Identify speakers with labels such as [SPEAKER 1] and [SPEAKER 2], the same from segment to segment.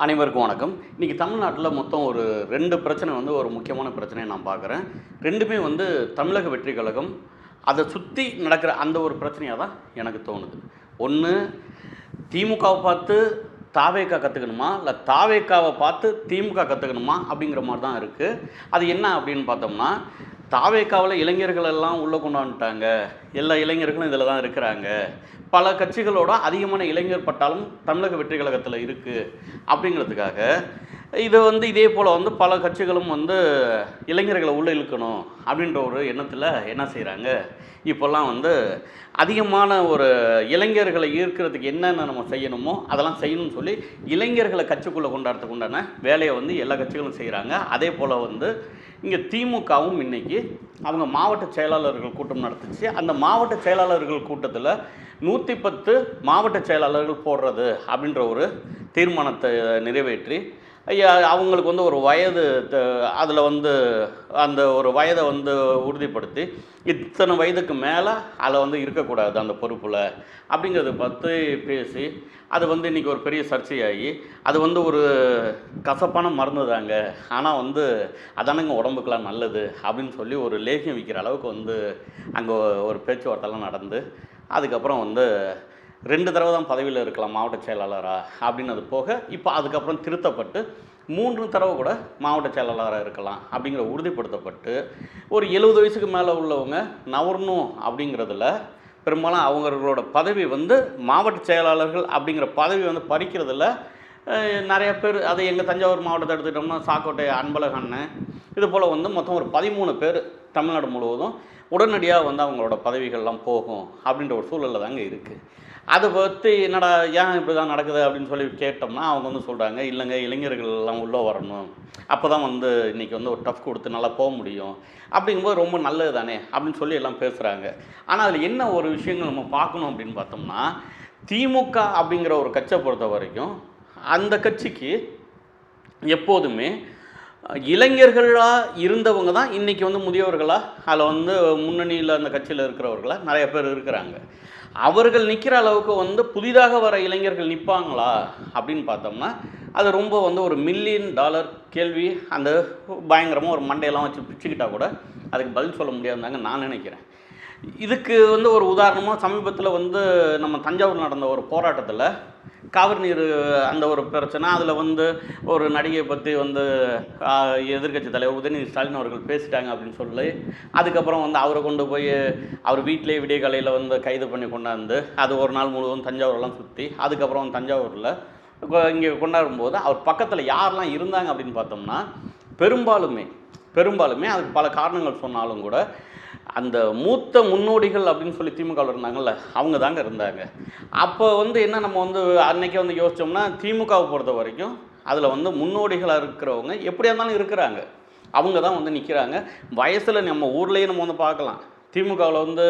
[SPEAKER 1] அனைவருக்கும் வணக்கம். இன்றைக்கி தமிழ்நாட்டில் மொத்தம் ஒரு 2 பிரச்சனை ஒரு முக்கியமான பிரச்சனையை நான் பார்க்குறேன். 2மே தமிழக வெற்றி கழகம் அதை சுற்றி நடக்கிற அந்த ஒரு பிரச்சனையாக தான் எனக்கு தோணுது. ஒன்று, திமுகவை பார்த்து தாவேகா கற்றுக்கணுமா, இல்லை தாவேகாவை பார்த்து திமுக கற்றுக்கணுமா அப்படிங்கிற மாதிரி தான் இருக்குது. அது என்ன அப்படின்னு பார்த்தோம்னா, தாவேகாவில் இளைஞர்கள் எல்லாம் உள்ளே கொண்டாந்துட்டாங்க, எல்லா இளைஞர்களும் இதில் தான் இருக்கிறாங்க, பல கட்சிகளோட அதிகமான இளைஞர் பட்டாலும் தமிழக வெற்றி கழகத்தில் இருக்குது அப்படிங்கிறதுக்காக இது இதே போல் பல கட்சிகளும் இளைஞர்களை உள்ளே இழுக்கணும் அப்படின்ற ஒரு எண்ணத்தில் என்ன செய்கிறாங்க, இப்போல்லாம் அதிகமான ஒரு இளைஞர்களை ஈர்க்கிறதுக்கு என்னென்ன நம்ம செய்யணுமோ அதெல்லாம் செய்யணும்னு சொல்லி இளைஞர்களை கட்சிக்குள்ளே கொண்டாடுறதுக்கு உண்டான வேலையை எல்லா கட்சிகளும் செய்கிறாங்க. அதே போல் இங்கே திமுகவும் இன்றைக்கி அவங்க மாவட்ட செயலாளர்கள் கூட்டம் நடத்துச்சு. அந்த மாவட்ட செயலாளர்கள் கூட்டத்தில் 110 மாவட்ட செயலாளர்கள் போடுறது அப்படின்ற ஒரு தீர்மானத்தை நிறைவேற்றி அவங்களுக்கு ஒரு வயது அதில் அந்த ஒரு வயதை உறுதிப்படுத்தி இத்தனை வயதுக்கு மேலே அதில் இருக்கக்கூடாது அந்த பொறுப்பில் அப்படிங்கிறத பற்றி பேசி அது இன்றைக்கி ஒரு பெரிய சர்ச்சையாகி அது ஒரு கசப்பான மருந்து தாங்க, ஆனால் அதானங்க உடம்புக்கெலாம் நல்லது அப்படின்னு சொல்லி ஒரு லேகியம் விற்கிற அளவுக்கு அங்கே ஒரு பேச்சுவார்த்தைலாம் நடந்து அதுக்கப்புறம் 2 தடவை தான் பதவியில் இருக்கலாம் மாவட்ட செயலாளராக அப்படின்னது போக இப்போ அதுக்கப்புறம் திருத்தப்பட்டு 3 தடவை கூட மாவட்ட செயலாளராக இருக்கலாம் அப்படிங்கிற உறுதிப்படுத்தப்பட்டு ஒரு 70 வயசுக்கு மேலே உள்ளவங்க நவரணும் அப்படிங்கிறதுல பெரும்பாலும் அவங்களோட பதவி மாவட்ட செயலாளர்கள் அப்படிங்கிற பதவி பறிக்கிறதுல நிறைய பேர். அதை எங்கள் தஞ்சாவூர் மாவட்டத்தை எடுத்துக்கிட்டோம்னா சாக்கோட்டை அன்பழகன் அண்ணன் இது போல் மொத்தம் ஒரு 13 பேர் தமிழ்நாடு முழுவதும் உடனடியாக அவங்களோட பதவிகள்லாம் போகும் அப்படின்ற ஒரு சூழலில் தாங்க இருக்குது. அதை பற்றி என்னடா ஏன் இப்படி தான் நடக்குது அப்படின்னு சொல்லி கேட்டோம்னா அவங்க சொல்கிறாங்க, இல்லைங்க இளைஞர்கள் எல்லாம் உள்ளே வரணும், அப்போ தான் இன்றைக்கி ஒரு டஃப் கொடுத்து நல்லா போக முடியும் அப்படிங்கும்போது ரொம்ப நல்லது தானே அப்படின்னு சொல்லி எல்லாம் பேசுகிறாங்க. ஆனால் அதில் என்ன ஒரு விஷயங்கள் நம்ம பார்க்கணும் அப்படின்னு பார்த்தோம்னா, திமுக அப்படிங்கிற ஒரு கட்சியை பொறுத்த வரைக்கும் அந்த கட்சிக்கு எப்போதுமே இளைஞர்களாக இருந்தவங்க தான் இன்றைக்கி முதியவர்களாக அதில் முன்னணியில் அந்த கட்சியில் இருக்கிறவர்களாக நிறைய பேர் இருக்கிறாங்க. அவர்கள் நிற்கிற அளவுக்கு புதிதாக வர இளைஞர்கள் நிற்பாங்களா அப்படின்னு பார்த்தோம்னா அது ரொம்ப ஒரு $1 மில்லியன் கேள்வி. அந்த பயங்கரமாக ஒரு மண்டையெல்லாம் வச்சு பிச்சுக்கிட்டால் கூட அதுக்கு பதில் சொல்ல முடியாதுதாங்க நான் நினைக்கிறேன். இதுக்கு ஒரு உதாரணமாக சமீபத்தில் நம்ம தஞ்சாவூர் நடந்த ஒரு போராட்டத்தில் காவிரி நீர் அந்த ஒரு பிரச்சனை, அதில் ஒரு நடிகை பற்றி எதிர்க்கட்சி தலைவர் உதயநிதி ஸ்டாலின் அவர்கள் பேசிட்டாங்க அப்படின்னு சொல்லி அதுக்கப்புறம் அவரை கொண்டு போய் அவர் வீட்டிலே விடிய காலையில் கைது பண்ணி கொண்டாந்து அது ஒரு நாள் முழுவதும் தஞ்சாவூரெலாம் சுற்றி அதுக்கப்புறம் தஞ்சாவூரில் இங்கே கொண்டாடும்போது அவர் பக்கத்தில் யாரெல்லாம் இருந்தாங்க அப்படின்னு பார்த்தோம்னா பெரும்பாலுமே அதுக்கு பல காரணங்கள் சொன்னாலும் கூட அந்த மூத்த முன்னோடிகள் அப்படின்னு சொல்லி திமுகவில் இருந்தாங்கல்ல அவங்க தாங்க இருந்தாங்க. அப்போ என்ன நம்ம அன்றைக்கே யோசித்தோம்னா திமுகவை பொறுத்த வரைக்கும் அதில் முன்னோடிகளாக இருக்கிறவங்க எப்படியா இருந்தாலும் இருக்கிறாங்க, அவங்க தான் நிற்கிறாங்க. வயசில் நம்ம ஊர்லேயே நம்ம பார்க்கலாம், திமுகவில்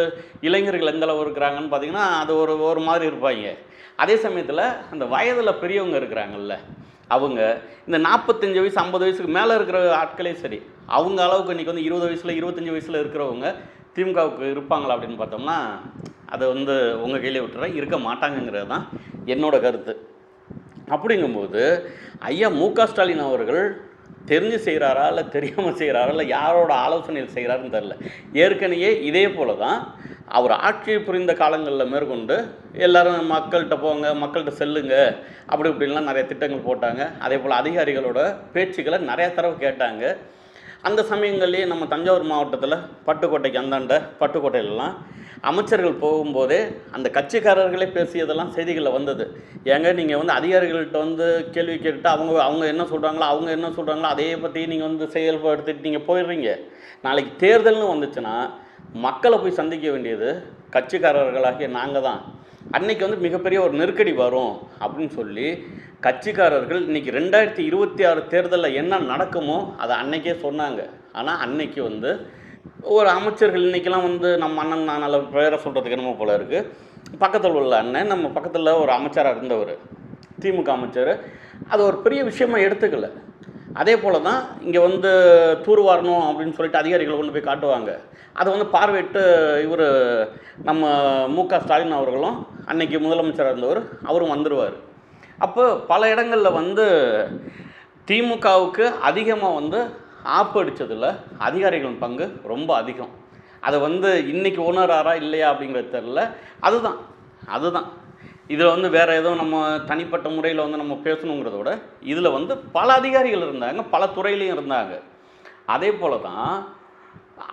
[SPEAKER 1] இளைஞர்கள் எந்த அளவு இருக்கிறாங்கன்னு பார்த்திங்கன்னா அது ஒரு மாதிரி இருப்பாங்க. அதே சமயத்தில் அந்த வயதில் பெரியவங்க இருக்கிறாங்கல்ல அவங்க இந்த 45 வயசு 50 வயசுக்கு மேலே இருக்கிற ஆட்களே சரி அவங்க அளவுக்கு இன்றைக்கி 20 வயசில் 25 வயசில் இருக்கிறவங்க திமுகவுக்கு இருப்பாங்களா அப்படின்னு பார்த்தோம்னா அதை உங்கள் கையிலே விட்டுறேன், இருக்க மாட்டாங்கங்கிறது தான் என்னோடய கருத்து. அப்படிங்கும்போது ஐயா மு.க. ஸ்டாலின் அவர்கள் தெரிஞ்சு செய்கிறாரா இல்லை தெரியாமல் செய்கிறாரா இல்லை யாரோட ஆலோசனையில் செய்கிறாருன்னு தெரில. ஏற்கனவே இதே போல் தான் அவர் ஆட்சி புரிந்த காலங்களில் மேற்கொண்டு எல்லோரும் மக்கள்கிட்ட போங்க, மக்கள்கிட்ட செல்லுங்க அப்படி இப்படின்லாம் நிறைய திட்டங்கள் போட்டாங்க. அதே போல் அதிகாரிகளோட பேச்சுக்களை நிறையா தடவை கேட்டாங்க. அந்த சமயங்கள்லேயே நம்ம தஞ்சாவூர் மாவட்டத்தில் பட்டுக்கோட்டைக்கு அந்தாண்ட பட்டுக்கோட்டையிலலாம் அமைச்சர்கள் போகும்போதே அந்த கட்சிக்காரர்களே பேசியதெல்லாம் செய்திகளில் வந்தது. ஏங்க நீங்கள் அதிகாரிகள்கிட்ட கேள்வி கேட்டுட்டு அவங்க என்ன சொல்கிறாங்களோ அதே பற்றி நீங்கள் செயல்படுத்திட்டு நீங்கள் போயிடுறீங்க. நாளைக்கு தேர்தல்னு வந்துச்சுன்னா மக்களை போய் சந்திக்க வேண்டியது கட்சிக்காரர்களாகிய நாங்கள் தான். அன்றைக்கி மிகப்பெரிய ஒரு நெருக்கடி வரும் அப்படின்னு சொல்லி கட்சிக்காரர்கள் இன்றைக்கி 2026 தேர்தலில் என்ன நடக்குமோ அதை அன்றைக்கே சொன்னாங்க. ஆனால் அன்றைக்கி ஒரு அமைச்சர்கள் இன்றைக்கெல்லாம் நம்ம அண்ணன் நான் நல்ல பேரை சொல்கிறதுக்கு என்னமோ போல் இருக்குது, பக்கத்தில் உள்ள அண்ணன் நம்ம பக்கத்தில் ஒரு அமைச்சராக இருந்தவர் திமுக அமைச்சர், அது ஒரு பெரிய விஷயமாக எடுத்துக்கல. அதே போல் தான் இங்கே தூர்வாரணும் அப்படின்னு சொல்லிட்டு அதிகாரிகளை கொண்டு போய் காட்டுவாங்க. அதை பார்வையிட்டு இவர் நம்ம மு.க. ஸ்டாலின் அவர்களும் அன்றைக்கி முதலமைச்சராக இருந்தவர் அவரும் வந்துடுவார். அப்போ பல இடங்களில் வந்து திமுகவுக்கு அதிகமாக வந்து ஆப்படித்ததில் அதிகாரிகளின் பங்கு ரொம்ப அதிகம். அதை வந்து இன்றைக்கி உணராரா இல்லையா அப்படிங்கிறது தெரில. அதுதான் இதில் வந்து வேறு எதுவும் நம்ம தனிப்பட்ட முறையில் வந்து நம்ம பேசணுங்கிறத விட இதில் வந்து பல அதிகாரிகள் இருந்தாங்க, பல துறையிலையும் இருந்தாங்க. அதே போல் தான்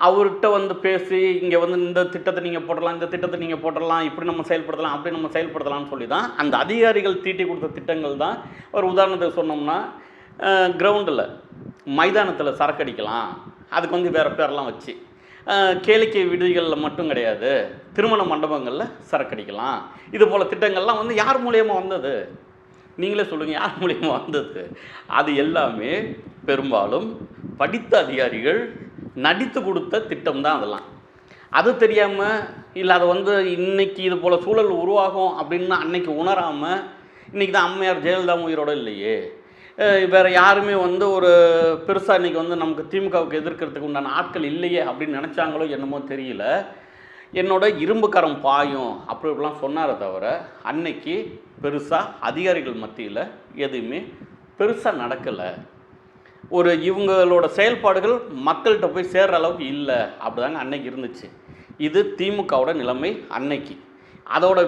[SPEAKER 1] அவர்கிட்ட வந்து பேசி இங்கே வந்து இந்த திட்டத்தை நீங்கள் போடலாம், இந்த திட்டத்தை நீங்கள் போடலாம், இப்படி நம்ம செயல்படுத்தலாம், அப்படி நம்ம செயல்படுத்தலாம்னு சொல்லி தான் அந்த அதிகாரிகள் தீட்டி கொடுத்த திட்டங்கள் தான். ஒரு உதாரணத்துக்கு சொன்னோம்னா, கிரவுண்டில் மைதானத்தில் சரக்கடிக்கலாம், அதுக்கு வந்து வேறு பேரெல்லாம் வச்சு, கேளிக்கை விடுதிகளில் மட்டும் கிடையாது, திருமண மண்டபங்களில் சரக்கடிக்கலாம், இது போல் திட்டங்கள்லாம் வந்து யார் மூலியமாக வந்தது? நீங்களே சொல்லுங்கள், யார் மூலியமாக வந்தது? அது எல்லாமே பெரும்பாலும் படித்த அதிகாரிகள் நடித்து கொடுத்த திட்டம் தான் அதெல்லாம். அது தெரியாமல் இல்லை, அதை வந்து இன்றைக்கி இது போல் சூழல் உருவாகும் அப்படின்னு அன்னைக்கு உணராமல், இன்றைக்கி தான் அம்மையார் ஜெயலலிதா உயிரோடு இல்லையே, வேறு யாருமே வந்து ஒரு பெருசாக இன்றைக்கி வந்து நமக்கு திமுகவுக்கு எதிர்க்கிறதுக்கு உண்டான ஆட்கள் இல்லையே அப்படின்னு நினச்சாங்களோ என்னமோ தெரியல, என்னோட இரும்பு கரம் பாயும் அப்படி இப்படிலாம் சொன்னாரே தவிர அன்னைக்கு பெருசாக அதிகாரிகள் மத்தியில் எதுவுமே பெருசாக நடக்கலை. ஒரு இவங்களோட செயல்பாடுகள் மக்கள்கிட்ட போய் சேர்கிற அளவுக்கு இல்லை, அப்படிதாங்க அன்னைக்கு இருந்துச்சு. இது திமுகவோட நிலைமை அன்னைக்கு. அதோட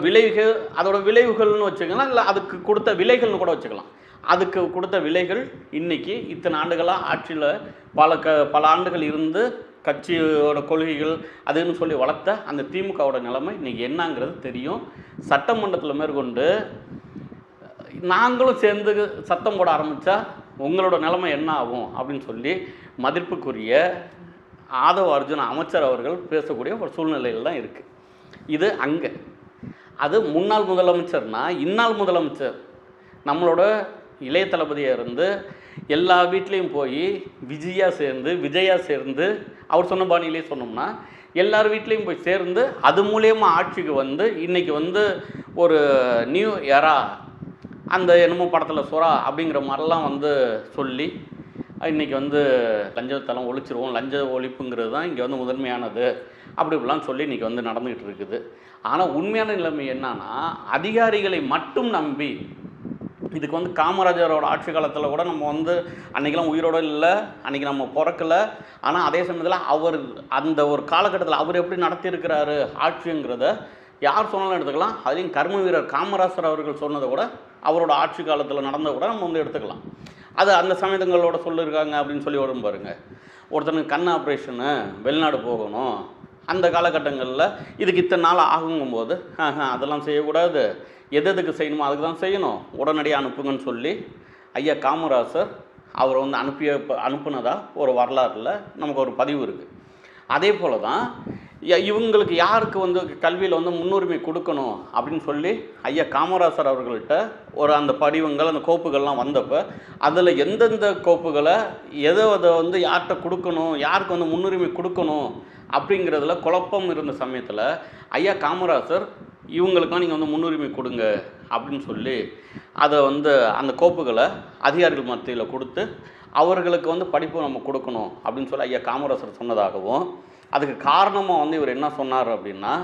[SPEAKER 1] விளைவுகள்னு வச்சுக்கலாம், இல்லை அதுக்கு கொடுத்த விலைகள்னு கூட வச்சுக்கலாம். அதுக்கு கொடுத்த விலைகள் இன்றைக்கி இத்தனை ஆண்டுகளாக ஆட்சியில் பல ஆண்டுகள் இருந்து கட்சியோட கொள்கைகள் அதுன்னு சொல்லி வளர்த்த அந்த திமுகவோட நிலைமை இன்றைக்கி என்னங்கிறது தெரியும். சட்டமன்றத்தில் மேற்கொண்டு நாங்களும் சேர்ந்து சத்தம் போட ஆரம்பித்தா உங்களோட நிலைமை என்ன ஆகும் அப்படின்னு சொல்லி மதிப்புக்குரிய ஆதவ அர்ஜுன அமைச்சர் அவர்கள் பேசக்கூடிய ஒரு சூழ்நிலையில் தான் இருக்குது. இது அங்கே. அது முன்னாள் முதலமைச்சர்னா இன்னாள் முதலமைச்சர் நம்மளோட இளைய தளபதியாக இருந்து எல்லா வீட்லேயும் போய் விஜயா சேர்ந்து அவர் சொன்ன பாணியிலே சொன்னோம்னா எல்லார் வீட்லேயும் போய் சேர்ந்து அது மூலயமா ஆட்சிக்கு வந்து இன்றைக்கி வந்து ஒரு நியூ எரா, அந்த என்னமோ படத்தில் சொரா அப்படிங்கிற மாதிரிலாம் வந்து சொல்லி இன்றைக்கி வந்து லஞ்சத்தெல்லாம் ஒழிச்சிருவோம், லஞ்ச ஒழிப்புங்கிறது தான் இங்கே வந்து முதன்மையானது அப்படி இப்படிலாம் சொல்லி இன்றைக்கி வந்து நடந்துக்கிட்டு இருக்குது. ஆனால் உண்மையான நிலைமை என்னன்னா, அதிகாரிகளை மட்டும் நம்பி இதுக்கு வந்து காமராஜரோட ஆட்சி காலத்தில் கூட நம்ம வந்து அன்றைக்கெலாம் உயிரோடு இல்லை, அன்றைக்கி நம்ம பிறக்கலை. ஆனால் அதே சமயத்தில் அவர் அந்த ஒரு காலகட்டத்தில் அவர் எப்படி நடத்தியிருக்கிறாரு ஆட்சிங்கிறத யார் சொன்னாலும் எடுத்துக்கலாம். அதுலேயும் கர்ம வீரர் காமராஜர் அவர்கள் சொன்னதை கூட அவரோட ஆட்சி காலத்தில் நடந்ததை கூட நம்ம வந்து எடுத்துக்கலாம். அது அந்த சமயங்களோட சொல்லியிருக்காங்க அப்படின்னு சொல்லி வரும் பாருங்க. ஒருத்தனுக்கு கண் ஆப்ரேஷனு வெளிநாடு போகணும், அந்த காலகட்டங்களில் இதுக்கு இத்தனை நாள் ஆகுங்கும்போது அதெல்லாம் செய்யக்கூடாது, எதுக்கு செய்யணுமோ அதுக்கு தான் செய்யணும், உடனடியாக அனுப்புங்கன்னு சொல்லி ஐயா காமராஜர் அவரை வந்து அனுப்புனதாக ஒரு வரலாற்றில் நமக்கு ஒரு பதிவு இருக்குது. அதே போல் தான் இவங்களுக்கு யாருக்கு வந்து கல்வியில் வந்து முன்னுரிமை கொடுக்கணும் அப்படின்னு சொல்லி ஐயா காமராஜர் அவர்கள்ட்ட ஒரு அந்த படிவங்கள் அந்த கோப்புகள்லாம் வந்தப்போ அதில் எந்தெந்த கோப்புகளை எதை வந்து யார்கிட்ட கொடுக்கணும், யாருக்கு வந்து முன்னுரிமை கொடுக்கணும் அப்படிங்கிறதுல குழப்பம் இருந்த சமயத்தில் ஐயா காமராஜர் இவங்களுக்கெல்லாம் நீங்கள் வந்து முன்னுரிமை கொடுங்க அப்படின்னு சொல்லி அதை வந்து அந்த கோப்புகளை அதிகாரிகள் மத்தியில் கொடுத்து அவர்களுக்கு வந்து படிப்பு நம்ம கொடுக்கணும் அப்படின்னு சொல்லி ஐயா காமராஜர் சொன்னதாகவும், அதுக்கு காரணமாக வந்து இவர் என்ன சொன்னார் அப்படின்னா,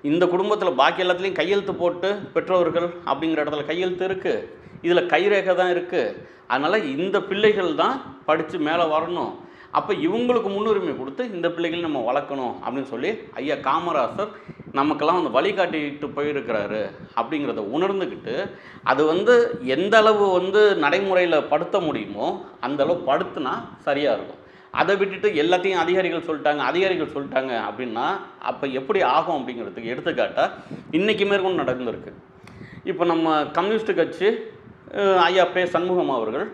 [SPEAKER 1] இந்த குடும்பத்தில் பாக்கி எல்லாத்துலேயும் கையெழுத்து போட்டு பெற்றோர்கள் அப்படிங்கிற இடத்துல கையெழுத்து இருக்குது, இதில் கைரேகை தான் இருக்குது, அதனால் இந்த பிள்ளைகள் தான் படித்து மேலே வரணும், அப்போ இவங்களுக்கு முன்னுரிமை கொடுத்து இந்த பிள்ளைகள் நம்ம வளர்க்கணும் அப்படின்னு சொல்லி ஐயா காமராஜர் நமக்கெல்லாம் வந்து வழிகாட்டிட்டு போயிருக்கிறாரு அப்படிங்கிறத உணர்ந்துக்கிட்டு அது வந்து எந்த அளவு வந்து நடைமுறையில் படுத்த முடியுமோ அந்தளவு படுத்துனா சரியாக இருக்கும். அதை விட்டுட்டு எல்லாத்தையும் அதிகாரிகள் சொல்லிட்டாங்க அப்படின்னா அப்போ எப்படி ஆகும் அப்படிங்கிறதுக்கு எடுத்துக்காட்டால் இன்றைக்கி மேற்கொண்டு நடந்திருக்கு. இப்போ நம்ம கம்யூனிஸ்ட் கட்சி ஐயா பே. சண்முகம் அவர்கள்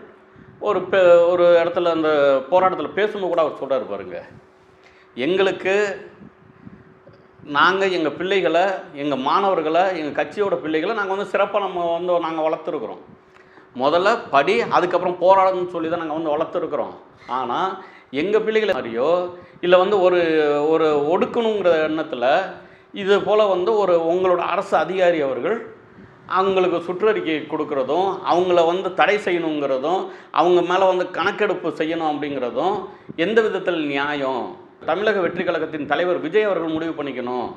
[SPEAKER 1] ஒரு இடத்துல அந்த போராட்டத்தில் பேசும்போது கூட அவர் சொல்கிறார் பாருங்க, நாங்கள் எங்கள் பிள்ளைகளை, எங்கள் மாணவர்களை, எங்கள் கட்சியோட பிள்ளைகளை நாங்கள் வந்து சிறப்பாக நாங்கள் வளர்த்துருக்குறோம். முதல்ல படி, அதுக்கப்புறம் போராடணும்னு சொல்லி தான் நாங்கள் வந்து வளர்த்துருக்குறோம். ஆனால் எங்கள் பிள்ளைகளை மாதிரியோ இல்லை வந்து ஒரு ஒடுக்கணுங்கிற எண்ணத்தில் இது போல் வந்து உங்களோட அரசு அதிகாரி அவர்கள் அவங்களுக்கு சுற்றறிக்கை கொடுக்குறதும், அவங்கள வந்து தடை செய்யணுங்கிறதும், அவங்க மேலே வந்து கணக்கெடுப்பு செய்யணும் அப்படிங்கிறதும் எந்த விதத்தில் நியாயம்? தமிழக வெற்றி கழகத்தின் தலைவர் விஜய் அவர்கள் முடிவு பண்ணிக்கணும்.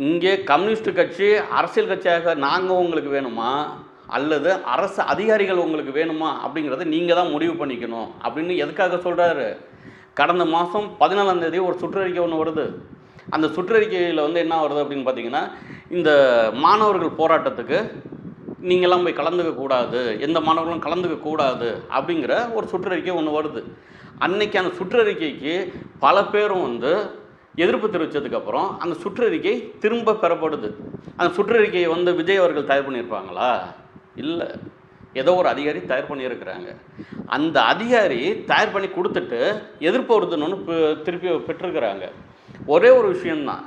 [SPEAKER 1] இங்கே கம்யூனிஸ்ட் கட்சி அரசியல் கட்சியாக நாங்கள் உங்களுக்கு வேணுமா, அல்லது அரசு அதிகாரிகள் உங்களுக்கு வேணுமா அப்படிங்கிறத நீங்கள் தான் முடிவு பண்ணிக்கணும் அப்படின்னு எதுக்காக சொல்கிறாரு? கடந்த மாதம் 14ஆம் தேதி ஒரு சுற்றறிக்கை ஒன்று வருது. அந்த சுற்றறிக்கையில் வந்து என்ன வருது அப்படின்னு பார்த்தீங்கன்னா, இந்த மாணவர்கள் போராட்டத்துக்கு நீங்கள்லாம் போய் கலந்துக்க கூடாது, எந்த மாணவர்களும் கலந்துக்க கூடாது அப்படிங்கிற ஒரு சுற்றறிக்கை ஒன்று வருது. அன்னைக்கு அந்த சுற்றறிக்கைக்கு பல பேரும் வந்து எதிர்ப்பு தெரிவித்ததுக்கப்புறம் அந்த சுற்றறிக்கை திரும்ப பெறப்படுது. அந்த சுற்றறிக்கையை வந்து விஜய் அவர்கள் தயார் பண்ணியிருப்பாங்களா? இல்லை, ஏதோ ஒரு அதிகாரி தயார் பண்ணியிருக்கிறாங்க. அந்த அதிகாரி தயார் பண்ணி கொடுத்துட்டு எதிர்ப்பு வருதுன்னு திருப்பி பெற்றிருக்கிறாங்க. ஒரே ஒரு விஷயந்தான்,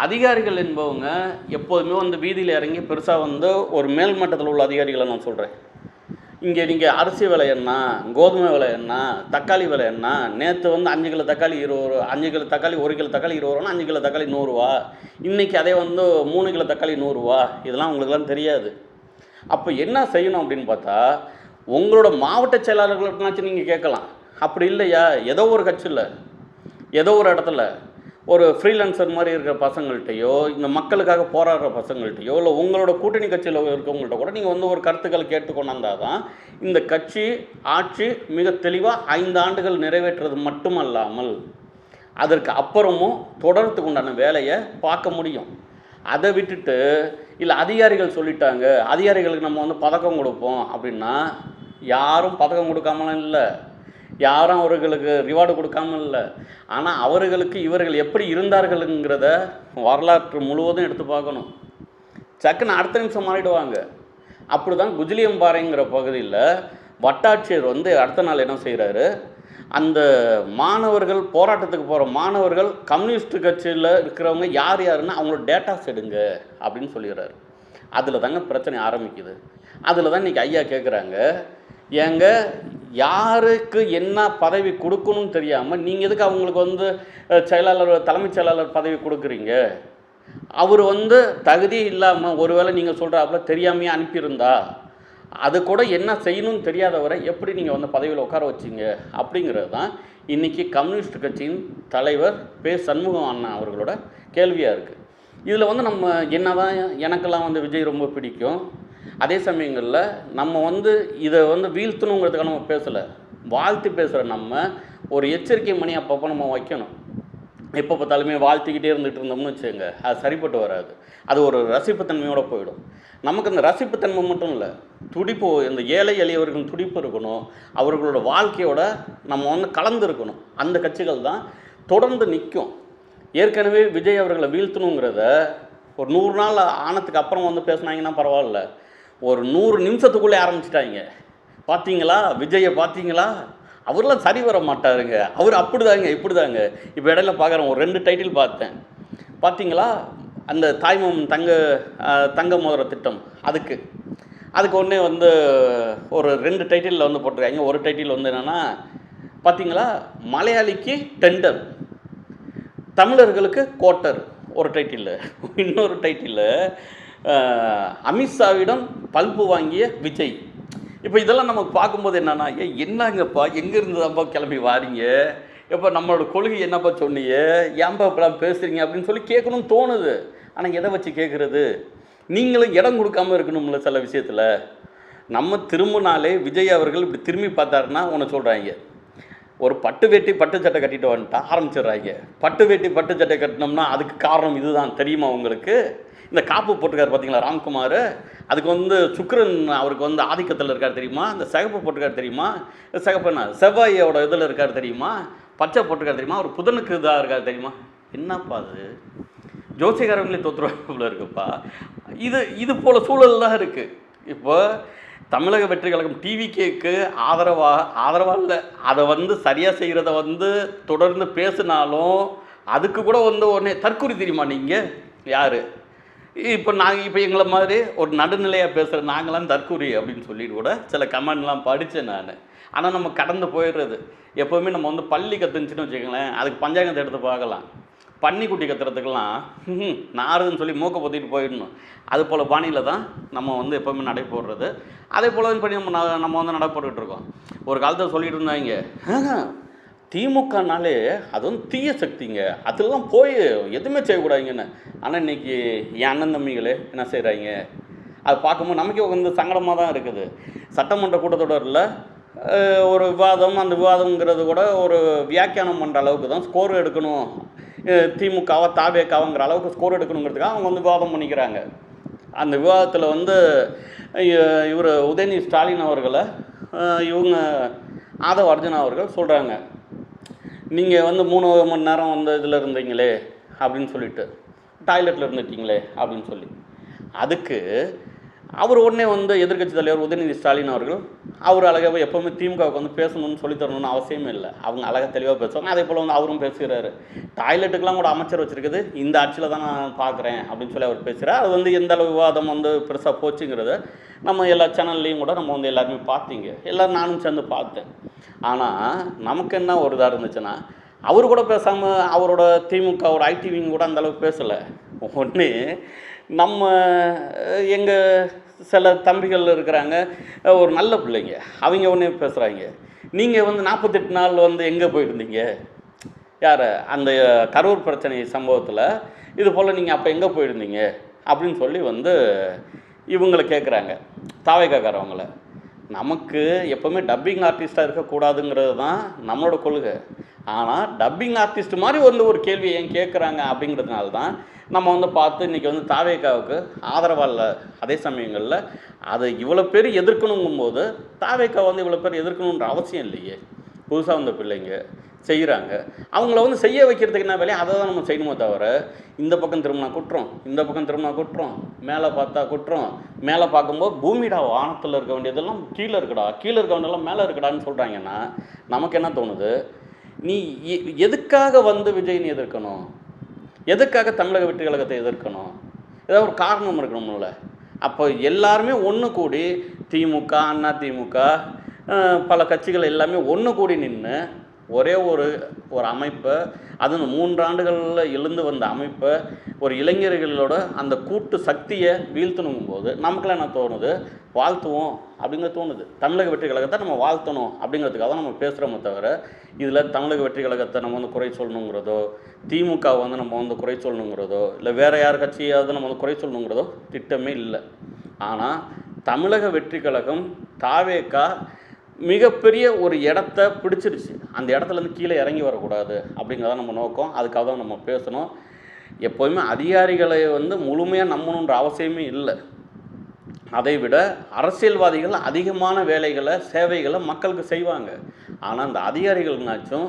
[SPEAKER 1] அதிகாரிகள் என்பவங்க எப்போதுமே வந்து வீதியில் இறங்கி பெருசாக வந்து ஒரு மேல்மட்டத்தில் உள்ள அதிகாரிகளை நான் சொல்கிறேன், இங்கே நீங்கள் அரிசி விலை என்ன, கோதுமை விலை என்ன, தக்காளி விலை என்ன, நேற்று வந்து 5 கிலோ தக்காளி 20 ரூபா, 5 கிலோ தக்காளி 1 கிலோ தக்காளி 20 ரூபானா 5 கிலோ தக்காளி 100 ரூபா, இன்றைக்கி அதே வந்து 3 கிலோ தக்காளி 100 ரூபா. இதெல்லாம் உங்களுக்குலாம் தெரியாது. அப்போ என்ன செய்யணும் அப்படின்னு பார்த்தா, உங்களோட மாவட்ட செயலாளர்களுக்குனாச்சும் நீங்கள் கேட்கலாம். அப்படி இல்லையா, ஏதோ ஒரு கட்சியில் ஏதோ ஒரு இடத்துல ஒரு ஃப்ரீலான்சர் மாதிரி இருக்கிற பசங்கள்கிட்டையோ, இந்த மக்களுக்காக போராடுற பசங்கள்கிட்டையோ, இல்லை உங்களோட கூட்டணி கட்சியில் இருக்கவங்கள்ட்ட கூட நீங்கள் வந்து ஒரு கருத்துக்களை கேட்டு கொண்டாந்தால் தான் இந்த கட்சி ஆட்சி மிக தெளிவாக 5 ஆண்டுகள் நிறைவேற்றுறது மட்டுமல்லாமல் அதற்கு அப்புறமும் தொடர்றதுக்கு உண்டான வேலையை பார்க்க முடியும். அதை விட்டுட்டு இல்லை அதிகாரிகள் சொல்லிட்டாங்க, அதிகாரிகளுக்கு நம்ம வந்து பதக்கம் கொடுப்போம் அப்படின்னா, யாரும் பதக்கம் கொடுக்காமலாம் இல்லை, யாரும் அவர்களுக்கு ரிவார்டு கொடுக்காம இல்லை. ஆனால் அவர்களுக்கு இவர்கள் எப்படி இருந்தார்கள்ங்கிறத வரலாற்று முழுவதும் எடுத்து பார்க்கணும். சக்குன்னு அடுத்த நிமிஷம் மாறிடுவாங்க. அப்படி தான் குஜிலியம்பாறைங்கிற பகுதியில் வட்டாட்சியர் வந்து அடுத்த நாள் என்ன செய்கிறாரு, அந்த மாணவர்கள் போராட்டத்துக்கு போகிற மாணவர்கள் கம்யூனிஸ்ட் கட்சியில் இருக்கிறவங்க யார் யாருன்னு அவங்களோட டேட்டாஸ் எடுங்க அப்படின்னு சொல்லிடுறாரு. அதில் தாங்க பிரச்சனை ஆரம்பிக்குது. அதில் தான் இன்றைக்கி ஐயா கேட்குறாங்க, ஏங்க யாருக்கு என்ன பதவி கொடுக்கணும்னு தெரியாமல் நீங்கள் எதுக்கு அவங்களுக்கு வந்து செயலாளர் தலைமைச் செயலாளர் பதவி கொடுக்குறீங்க? அவர் வந்து தகுதி இல்லாமல் ஒருவேளை நீங்கள் சொல்கிறாப்புல தெரியாமையே அனுப்பியிருந்தா அது கூட என்ன செய்யணும்னு தெரியாதவரை எப்படி நீங்கள் வந்து பதவியில் உட்கார வச்சிங்க அப்படிங்கிறது தான் இன்றைக்கி கம்யூனிஸ்ட் கட்சியின் தலைவர் பே. சண்முகம் அண்ணா அவர்களோட கேள்வியாக இருக்குது. இதில் வந்து நம்ம என்ன தான் எனக்கெல்லாம் வந்து விஜய் ரொம்ப பிடிக்கும், அதே சமயங்களில் நம்ம வந்து இதை வந்து வீழ்த்தணுங்கிறதுக்காக நம்ம பேசலை, வாழ்த்து பேசுகிற நம்ம ஒரு எச்சரிக்கை மணி அப்பப்போ நம்ம வைக்கணும். எப்போ பார்த்தாலுமே வாழ்த்திக்கிட்டே இருந்துகிட்டு இருந்தோம்னு வச்சுக்கோங்க, அது சரிப்பட்டு வராது. அது ஒரு ரசிப்புத்தன்மையோடு போயிடும். நமக்கு அந்த ரசிப்புத்தன்மை மட்டும் இல்லை, துடிப்பு, இந்த ஏழை எளியவர்களின் துடிப்பு இருக்கணும், அவர்களோட வாழ்க்கையோட நம்ம வந்து கலந்து இருக்கணும். அந்த கட்சிகள் தான் தொடர்ந்து நிற்கும். ஏற்கனவே விஜய் அவர்களை வீழ்த்தணுங்கிறத ஒரு 100 நாள் ஆனதுக்கு அப்புறம் வந்து பேசுனாங்கன்னா பரவாயில்ல, ஒரு 100 நிமிஷத்துக்குள்ளே ஆரம்பிச்சிட்டாங்க. பார்த்தீங்களா விஜயை, பார்த்தீங்களா அவரெலாம் சரி வர மாட்டாருங்க, அவர் அப்படி தாங்க இப்படி தாங்க. இப்போ இடையில பார்க்குறேன், ஒரு 2 டைட்டில் பார்த்தேன். பார்த்தீங்களா அந்த தாய்மாமன் தங்க மோதிர திட்டம், அதுக்கு ஒன்றே வந்து ஒரு 2 டைட்டிலில் வந்து போட்டிருக்காங்க. ஒரு டைட்டில் வந்து என்னென்னா, பார்த்தீங்களா மலையாளிக்கு டெண்டர், தமிழர்களுக்கு கோட்டர் ஒரு டைட்டில். இன்னொரு டைட்டில் அமித்ஷாவிடம் பல்பு வாங்கிய விஜய். இப்போ இதெல்லாம் நம்ம பார்க்கும்போது என்னென்னா, என்னங்கப்பா எங்கேருந்து தான்ப்பா கிளம்பி வாரீங்க, எப்போ நம்மளோட கொள்கை என்னப்பா சொன்னீங்க, ஏன்பா இப்பெல்லாம் பேசுகிறீங்க அப்படின்னு சொல்லி கேட்கணும்னு தோணுது. ஆனால் எதை வச்சு கேட்குறது? நீங்களும் இடம் கொடுக்காமல் இருக்கணும்ல சில விஷயத்தில். நம்ம திரும்பினாலே விஜய் அவர்கள் இப்படி திரும்பி பார்த்தாருன்னா ஒன்று சொல்கிறாங்க, ஒரு பட்டு வேட்டி பட்டு சட்டை கட்டிட்டு வந்துட்டா ஆரம்பிச்சிடுறாங்க. பட்டு வேட்டி பட்டு சட்டை கட்டினோம்னா அதுக்கு காரணம் இதுதான் தெரியுமா உங்களுக்கு? இந்த காப்பு போட்டிருக்காரு பார்த்தீங்களா ராம்குமார், அதுக்கு வந்து சுக்கிரன் அவருக்கு வந்து ஆதிக்கத்தில் இருக்கார் தெரியுமா? இந்த சிகப்பு போட்டிருக்காரு தெரியுமா? சிகப்புன்னா செவ்வாயோட இதில் இருக்கார் தெரியுமா? பச்சை போட்டிருக்காரு தெரியுமா? ஒரு புதனுக்கு இதாக இருக்கார் தெரியுமா? என்னப்பா அது ஜோசியக்காரங்களே தோற்றுருவாங்க இருக்குப்பா. இது போல் சூழல் தான் இருக்குது. இப்போ தமிழக வெற்றி கழகம் டிவிகேக்கு ஆதரவாக இல்லை, அதை வந்து சரியாக செய்கிறத வந்து தொடர்ந்து பேசினாலும் அதுக்கு கூட வந்து உடனே தற்கொலை தெரியுமா நீங்கள் யார்? இப்போ எங்களை மாதிரி ஒரு நடுநிலையாக பேசுகிற நாங்களாம் தற்கூரி அப்படின்னு சொல்லிட்டு கூட சில கமெண்ட்லாம் படித்தேன் நான். ஆனால் நம்ம கடந்து போயிடுறது. எப்போவுமே நம்ம வந்து பள்ளி கற்றுச்சுன்னு வச்சுக்கோங்களேன், அதுக்கு பஞ்சாங்கத்தை எடுத்து பார்க்கலாம். பன்னிக்குட்டி கத்துறதுக்கெல்லாம் நாருன்னு சொல்லி மூக்கை பொத்திட்டு போயிடணும். அது போல் பாணியில் தான் நம்ம வந்து எப்போவுமே நடை போடுறது. அதே போல் தான் இப்போ நம்ம வந்து நடை போட்டுக்கிட்டு இருக்கோம். ஒரு காலத்தில் சொல்லிட்டு இருந்தாங்க, திமுகனாலே அது வந்து தீய சக்திங்க, அதெல்லாம் போய் எதுவுமே செய்யக்கூடாதுங்கன்னு. ஆனால் இன்றைக்கி என் அண்ணன் தம்பிகளே என்ன செய்கிறாங்க, அது பார்க்கும்போது நமக்கே வந்து சங்கடமாக தான் இருக்குது. சட்டமன்ற கூட்டத்தொடரில் ஒரு விவாதம், அந்த விவாதம்ங்கிறது கூட ஒரு வியாக்கியானம் பண்ணுற அளவுக்கு தான் ஸ்கோர் எடுக்கணும். திமுகவா தாவேக்காவாங்கிற அளவுக்கு ஸ்கோர் எடுக்கணுங்கிறதுக்காக அவங்க வந்து விவாதம் பண்ணிக்கிறாங்க. அந்த விவாதத்தில் வந்து இவர் உதயநிதி ஸ்டாலின் அவர்களை இவங்க ஆதவ அர்ஜுனா அவர்கள் சொல்கிறாங்க, நீங்கள் வந்து 3 மணி நேரம் வந்து இதில் இருந்தீங்களே அப்படின்னு சொல்லிட்டு, டாய்லெட்டில் இருந்துட்டீங்களே அப்படின்னு சொல்லி. அதுக்கு அவர் உடனே வந்து எதிர்க்கட்சி தலைவர் உதயநிதி ஸ்டாலின் அவர்கள் அவர் அழகாக எப்போவுமே திமுகவுக்கு வந்து பேசணும்னு சொல்லித்தரணும்னு அவசியமே இல்லை. அவங்க அழகாக தெளிவாக பேசுவாங்க. அதே போல் வந்து அவரும் பேசுகிறாரு. டாய்லெட்டுக்கெலாம் கூட அமைச்சர் வச்சுருக்குது இந்த ஆட்சியில் தான் நான் பார்க்குறேன் அப்படின்னு சொல்லி அவர் பேசுகிறார். அது வந்து எந்த அளவு விவாதம் வந்து பெருசாக போச்சுங்கிறத நம்ம எல்லா சேனல்லையும் கூட நம்ம வந்து எல்லாருமே பார்த்தீங்க. எல்லோரும் நானும் சேர்ந்து பார்த்தேன். ஆனால் நமக்கு என்ன ஒரு இதாக இருந்துச்சுன்னா, அவர் கூட பேசாமல் அவரோட திமுகவோட ஐடி விங் கூட அந்தளவுக்கு பேசலை. ஒன்று நம்ம எங்கள் சில தம்பிகள் இருக்கிறாங்க, ஒரு நல்ல பிள்ளைங்க, அவங்க ஒன்றே பேசுகிறாங்க, நீங்கள் வந்து 48 நாள் வந்து எங்கே போயிருந்தீங்க, யார் அந்த கரூர் பிரச்சனை சம்பவத்தில் இது போல் நீங்கள் அப்போ எங்கே போயிருந்தீங்க அப்படின்னு சொல்லி வந்து இவங்களை கேட்குறாங்க, தாவேக்காரவங்கள. நமக்கு எப்போவுமே டப்பிங் ஆர்டிஸ்ட்டாக இருக்கக்கூடாதுங்கிறது தான் நம்மளோட கொள்கை. ஆனால் டப்பிங் ஆர்டிஸ்ட் மாதிரி வந்து ஒரு கேள்வியை ஏன் கேட்குறாங்க அப்படிங்கிறதுனால தான் நம்ம வந்து பார்த்து இன்றைக்கி வந்து தாவேக்காவுக்கு ஆதரவாக இல்லை. அதே சமயங்களில் அதை இவ்வளோ பேர் எதிர்க்கணுங்கும்போது தாவேக்கா வந்து இவ்வளோ பேர் எதிர்க்கணுன்ற அவசியம் இல்லையே. புதுசாக வந்த பிள்ளைங்க செய்கிறாங்க, அவங்கள வந்து செய்ய வைக்கிறதுக்கு என்ன வேலையை அதை தான் நம்ம செய்யணுமோ தவிர, இந்த பக்கம் திரும்பினா குற்றம், இந்த பக்கம் திரும்பினா குற்றம், மேலே பார்த்தா குற்றம், மேலே பார்க்கும்போது பூமிடா வானத்தில் இருக்க வேண்டியதெல்லாம் கீழே இருக்குடா, கீழே இருக்க வேண்டியதெல்லாம் மேலே இருக்குடான்னு சொல்கிறாங்கன்னா நமக்கு என்ன தோணுது, நீ எதுக்காக வந்து விஜய் நீ எதிர்க்கணும், எதுக்காக தமிழக வெற்றி கழகத்தை எதிர்க்கணும், ஏதாவது ஒரு காரணம் இருக்கணும்ல. அப்போ எல்லாருமே ஒன்று கூடி திமுக, அண்ணா திமுக, பல கட்சிகள் எல்லாமே ஒன்று கூடி நின்று ஒரே ஒரு அமைப்பை, அது 3 ஆண்டுகளில் எழுந்து வந்த அமைப்பை, ஒரு இளைஞர்களோட அந்த கூட்டு சக்தியை வீழ்த்தணுங்கும்போது நமக்குலாம் என்ன தோணுது, வாழ்த்துவோம் அப்படிங்கிற தோணுது. தமிழக வெற்றி கழகத்தை நம்ம வாழ்த்தணும் அப்படிங்கிறதுக்காக தான் நம்ம பேசுகிறோமே தவிர, இதில் தமிழக வெற்றி கழகத்தை நம்ம வந்து குறை சொல்லணுங்கிறதோ, திமுக வந்து நம்ம வந்து குறை சொல்லணுங்கிறதோ, இல்லை வேறு யார் கட்சியாவது நம்ம வந்து குறை சொல்லணுங்கிறதோ திட்டமே இல்லை. ஆனால் தமிழக வெற்றி கழகம் தாவேக்கா மிகப்பெரிய ஒரு இடத்த பிடிச்சிருச்சு. அந்த இடத்துலேருந்து கீழே இறங்கி வரக்கூடாது அப்படிங்கிறத நம்ம நோக்கம். அதுக்காக தான் நம்ம பேசணும். எப்போதுமே அதிகாரிகளை வந்து முழுமையாக நம்பணுன்ற அவசியமே இல்லை. அதை விட அரசியல்வாதிகள் அதிகமான வேலைகளை, சேவைகளை மக்களுக்கு செய்வாங்க. ஆனால் அந்த அதிகாரிகள்னாச்சும்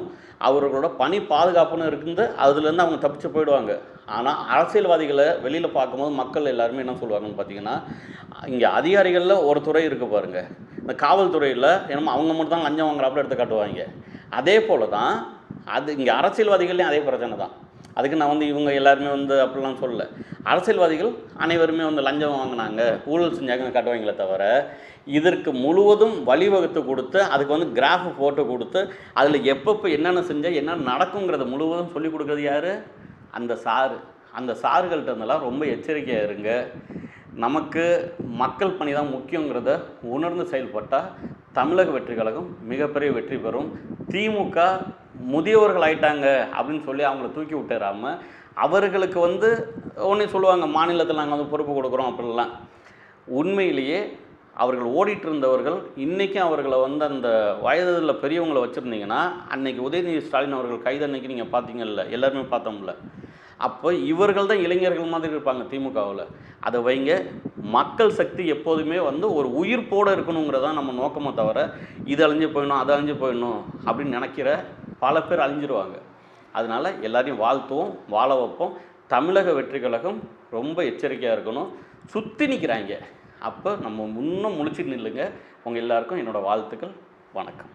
[SPEAKER 1] அவர்களோட பணி பாதுகாப்புன்னு இருக்குது, அதுலேருந்து அவங்க தப்பிச்சு போயிடுவாங்க. ஆனால் அரசியல்வாதிகளை வெளியில் பார்க்கும்போது மக்கள் எல்லாருமே என்ன சொல்லுவாங்கன்னு பார்த்தீங்கன்னா, இங்கே அதிகாரிகளில் ஒரு துறை இருக்குது பாருங்கள், இந்த காவல்துறையில் என்னமோ அவங்க மட்டும் தான் லஞ்சம் வாங்குறாப்புல எடுத்து காட்டுவாங்க. அதே போல் தான் அது இங்கே அரசியல்வாதிகள்லேயும் அதே பிரச்சனை தான். அதுக்கு நான் வந்து இவங்க எல்லாருமே வந்து அப்படிலாம் சொல்லலை. அரசியல்வாதிகள் அனைவருமே வந்து லஞ்சம் வாங்கினாங்க, ஊழல் செஞ்சாங்கன்னு காட்டுவாங்களே தவிர, இதற்கு முழுவதும் வழிவகுத்து கொடுத்து, அதுக்கு வந்து கிராஃப் போட்டு கொடுத்து, அதில் எப்பப்போ என்னென்ன செஞ்சால் என்ன நடக்குங்கிறத முழுவதும் சொல்லிக் கொடுக்குறது யார்? அந்த சாரு. அந்த சார்கள்ட்ட இருந்தெல்லாம் ரொம்ப எச்சரிக்கையாக இருங்க. நமக்கு மக்கள் பணி தான் முக்கியங்கிறத உணர்ந்து செயல்பட்டால் தமிழக வெற்றி கழகம் மிகப்பெரிய வெற்றி பெறும். திமுக முதியவர்கள் ஆயிட்டாங்க அப்படின்னு சொல்லி அவங்கள தூக்கி விட்டுறாமல், அவர்களுக்கு வந்து ஒன்றே சொல்லுவாங்க, மாநிலத்தில் நாங்கள் வந்து பொறுப்பு கொடுக்குறோம் அப்படிலாம். உண்மையிலேயே அவர்கள் ஓடிட்டு இருந்தவர்கள் இன்றைக்கும் அவர்களை வந்து அந்த வயதில் பெரியவங்களை வச்சுருந்தீங்கன்னா, அன்றைக்கி உதயநிதி ஸ்டாலின் அவர்கள் கைது அன்னைக்கு நீங்கள் பார்த்தீங்கல்ல, எல்லாருமே பார்த்தோம்ல. அப்போ இவர்கள் தான் இளைஞர்கள் மாதிரி இருப்பாங்க திமுகவில். அதை வைங்க. மக்கள் சக்தி எப்போதுமே வந்து ஒரு உயிர்ப்போடு இருக்கணுங்கிறதான் நம்ம நோக்கமே தவிர, இது அழிஞ்சு போயிடணும், அது அழிஞ்சு போயிடணும் அப்படின்னு நினைக்கிற பல பேர் அழிஞ்சிருவாங்க. அதனால் எல்லாரையும் வாழ்த்துவோம், வாழ வைப்போம். தமிழக வெற்றி கழகம் ரொம்ப எச்சரிக்கையாக இருக்கணும். சுற்றி நிற்கிறாங்க, அப்போ நம்ம முன்னும் முழிச்சிட்டு நில்லுங்க. உங்கள் எல்லாருக்கும் என்னோடய வாழ்த்துக்கள். வணக்கம்.